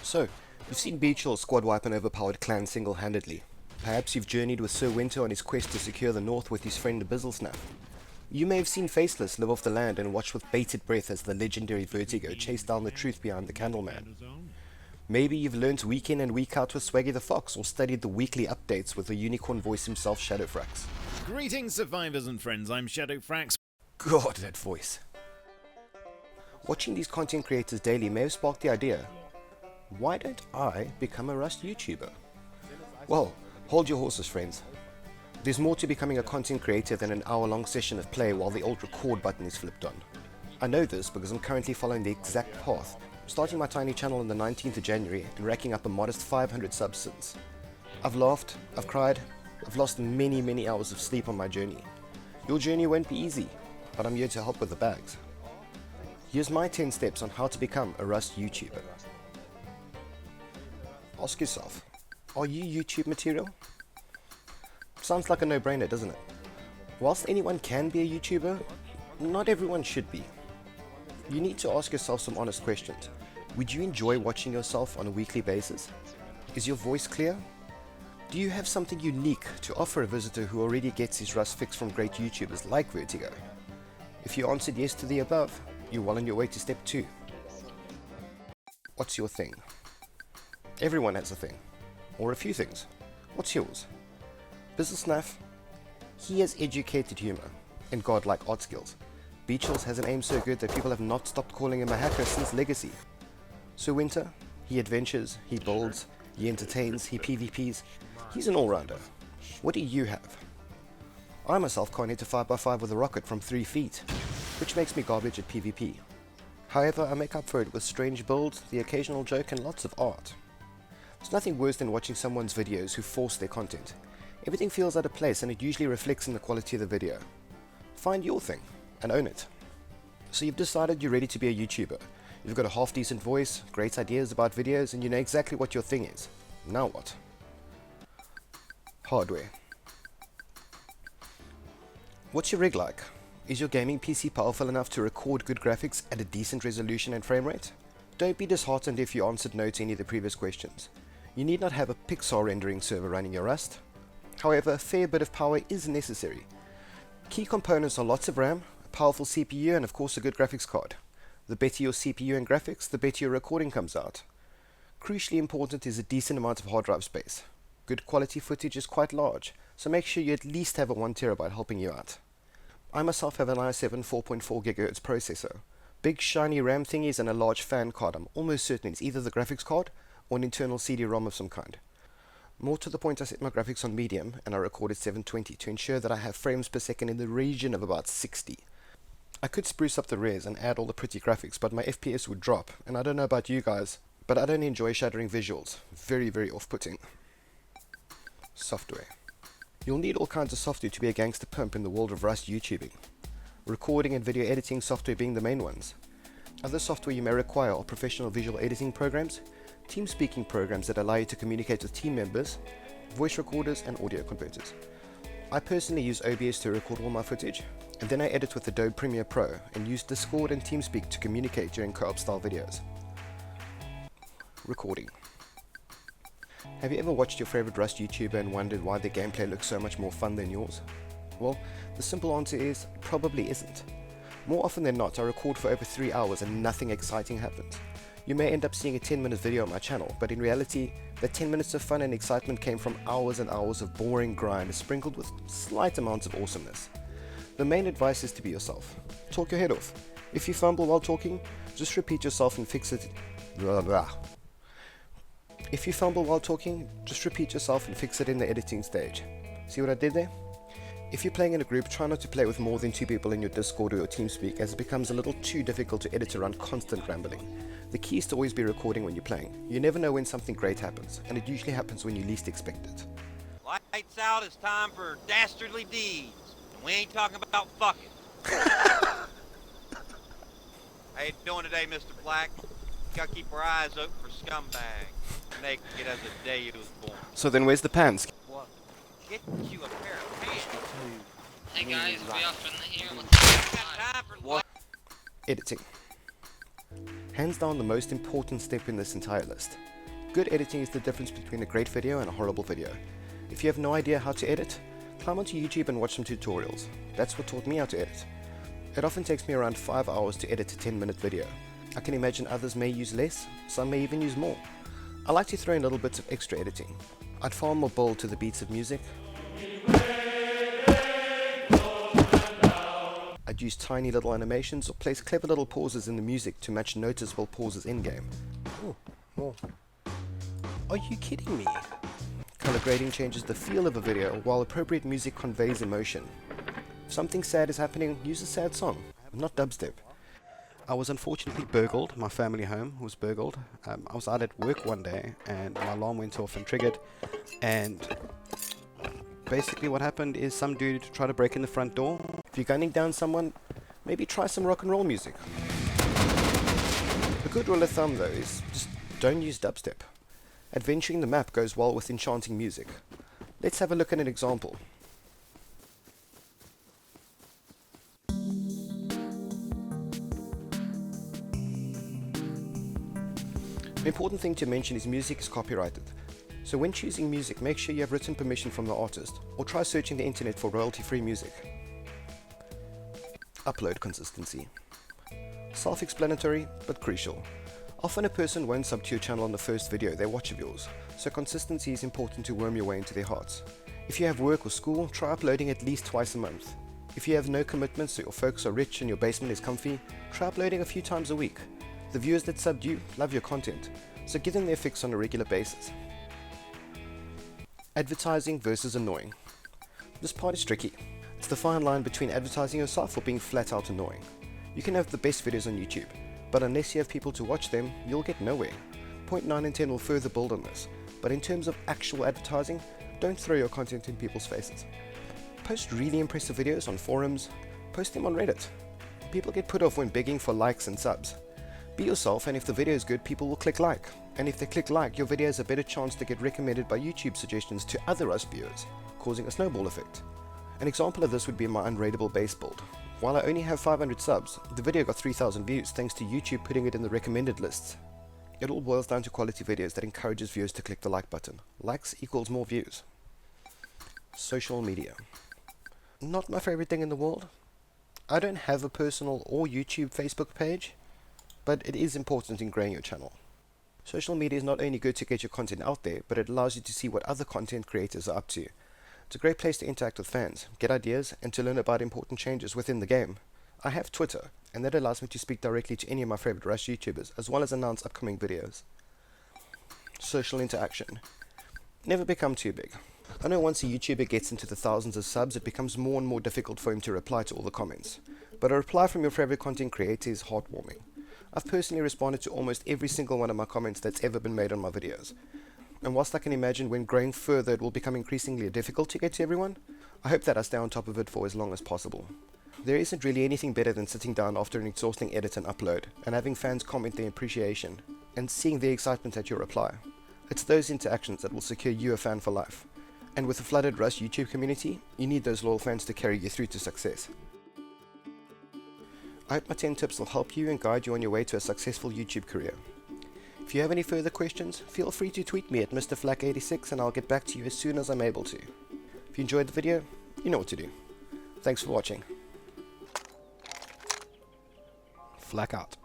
So, you've seen Beechel squad wipe an overpowered clan single-handedly. Perhaps you've journeyed with Sir Winter on his quest to secure the north with his friend Snaff. You may have seen Faceless live off the land and watch with bated breath as the legendary Vertigo chased down the truth behind the Candleman. Maybe you've learnt week in and week out with Swaggy the Fox, or studied the weekly updates with the unicorn voice himself, Shadowfrax. Greetings, survivors and friends, I'm Shadowfrax. God, that voice. Watching these content creators daily may have sparked the idea, why don't I become a Rust YouTuber? Well, hold your horses, friends. There's more to becoming a content creator than an hour-long session of play while the old record button is flipped on. I know this because I'm currently following the exact path, starting my tiny channel on the 19th of January and racking up a modest 500 subs since. I've laughed, I've cried, I've lost many hours of sleep on my journey. Your journey won't be easy, but I'm here to help with the bags. Here's my 10 steps on how to become a Rust YouTuber. Ask yourself, are you YouTube material? Sounds like a no-brainer, doesn't it? Whilst anyone can be a YouTuber, not everyone should be. You need to ask yourself some honest questions. Would you enjoy watching yourself on a weekly basis? Is your voice clear? Do you have something unique to offer a visitor who already gets his Rust fix from great YouTubers like Vertigo? If you answered yes to the above, you're well on your way to step 2. What's your thing? Everyone has a thing, or a few things. What's yours? Snaff, he has educated humor and godlike art skills. Beechels has an aim so good that people have not stopped calling him a hacker since Legacy. Sir Winter, he adventures, he builds, he entertains, he PvPs. He's an all-rounder. What do you have? I myself can't hit a 5x5 with a rocket from 3 feet, which makes me garbage at PvP. However, I make up for it with strange builds, the occasional joke, and lots of art. There's nothing worse than watching someone's videos who force their content. Everything feels out of place and it usually reflects in the quality of the video. Find your thing and own it. So you've decided you're ready to be a YouTuber. You've got a half-decent voice, great ideas about videos, and you know exactly what your thing is. Now what? Hardware. What's your rig like? Is your gaming PC powerful enough to record good graphics at a decent resolution and frame rate? Don't be disheartened if you answered no to any of the previous questions. You need not have a Pixar rendering server running your Rust. However, a fair bit of power is necessary. Key components are lots of RAM, a powerful CPU, and of course a good graphics card. The better your CPU and graphics, the better your recording comes out. Crucially important is a decent amount of hard drive space. Good quality footage is quite large, so make sure you at least have a 1TB helping you out. I myself have an i7 4.4 GHz processor. Big shiny RAM thingies and a large fan card. I'm almost certain it's either the graphics card or an internal CD-ROM of some kind. More to the point, I set my graphics on medium and I recorded 720 to ensure that I have frames per second in the region of about 60. I could spruce up the res and add all the pretty graphics, but my FPS would drop, and I don't know about you guys, but I don't enjoy shattering visuals. Very off-putting. Software. You'll need all kinds of software to be a gangster pimp in the world of Rust YouTubing. Recording and video editing software being the main ones. Other software you may require are professional visual editing programs, team speaking programs that allow you to communicate with team members, voice recorders, and audio converters. I personally use OBS to record all my footage, and then I edit with Adobe Premiere Pro and use Discord and TeamSpeak to communicate during co-op style videos. Recording. Have you ever watched your favorite Rust YouTuber and wondered why their gameplay looks so much more fun than yours? Well, the simple answer is, it probably isn't. More often than not, I record for over 3 hours and nothing exciting happens. You may end up seeing a 10-minute video on my channel, but in reality, the 10 minutes of fun and excitement came from hours and hours of boring grind sprinkled with slight amounts of awesomeness. The main advice is to be yourself. Talk your head off. If you fumble while talking, just repeat yourself and fix it. Blah, blah. If you fumble while talking, just repeat yourself and fix it in the editing stage. See what I did there? If you're playing in a group, try not to play with more than 2 people in your Discord or your TeamSpeak, as it becomes a little too difficult to edit around constant rambling. The key is to always be recording when you're playing. You never know when something great happens, and it usually happens when you least expect it. Lights out, it's time for dastardly deeds, and we ain't talking about fucking. How you doing today, Mr. Flak? Gotta keep our eyes open for scumbags. Naked as the day he was born. So then where's the pants? What? Get you a pair of pants. Hey guys, we off in the here. What? Editing. Hands down the most important step in this entire list. Good editing is the difference between a great video and a horrible video. If you have no idea how to edit, climb onto YouTube and watch some tutorials. That's what taught me how to edit. It often takes me around 5 hours to edit a 10-minute video. I can imagine others may use less, some may even use more. I like to throw in little bits of extra editing. I'd farm or build to the beats of music. I'd use tiny little animations or place clever little pauses in the music to match noticeable pauses in-game. Oh, more. Are you kidding me? Color grading changes the feel of a video while appropriate music conveys emotion. If something sad is happening, use a sad song, not dubstep. I was unfortunately burgled. My family home was burgled. I was out at work one day and my alarm went off and triggered, and basically what happened is some dude tried to break in the front door. If you're gunning down someone, maybe try some rock and roll music. A good rule of thumb though is just don't use dubstep. Adventuring the map goes well with enchanting music. Let's have a look at an example. The important thing to mention is music is copyrighted. So when choosing music, make sure you have written permission from the artist, or try searching the internet for royalty-free music. Upload consistency. Self-explanatory, but crucial. Often a person won't sub to your channel on the first video they watch of yours, so consistency is important to worm your way into their hearts. If you have work or school, try uploading at least twice a month. If you have no commitments, so your folks are rich and your basement is comfy, try uploading a few times a week. The viewers that subbed you love your content, so give them their fix on a regular basis. Advertising versus annoying. This part is tricky. It's the fine line between advertising yourself or being flat out annoying. You can have the best videos on YouTube, but unless you have people to watch them, you'll get nowhere. Point 9 and 10 will further build on this, but in terms of actual advertising, don't throw your content in people's faces. Post really impressive videos on forums, post them on Reddit. People get put off when begging for likes and subs. Be yourself, and if the video is good, people will click like. And if they click like, your video has a better chance to get recommended by YouTube suggestions to other us viewers, causing a snowball effect. An example of this would be my unrateable base build. While I only have 500 subs, the video got 3,000 views thanks to YouTube putting it in the recommended lists. It all boils down to quality videos that encourages viewers to click the like button. Likes equals more views. Social media. Not my favorite thing in the world. I don't have a personal or YouTube Facebook page, but it is important in growing your channel. Social media is not only good to get your content out there, but it allows you to see what other content creators are up to. It's a great place to interact with fans, get ideas, and to learn about important changes within the game. I have Twitter, and that allows me to speak directly to any of my favorite Rush YouTubers, as well as announce upcoming videos. Social interaction. Never become too big. I know once a YouTuber gets into the thousands of subs, it becomes more and more difficult for him to reply to all the comments. But a reply from your favorite content creator is heartwarming. I've personally responded to almost every single one of my comments that's ever been made on my videos. And whilst I can imagine when growing further it will become increasingly difficult to get to everyone, I hope that I stay on top of it for as long as possible. There isn't really anything better than sitting down after an exhausting edit and upload, and having fans comment their appreciation, and seeing their excitement at your reply. It's those interactions that will secure you a fan for life. And with a flooded Rust YouTube community, you need those loyal fans to carry you through to success. I hope my 10 tips will help you and guide you on your way to a successful YouTube career. If you have any further questions, feel free to tweet me at Mr. Flak86 and I'll get back to you as soon as I'm able to. If you enjoyed the video, you know what to do. Thanks for watching. Flak out.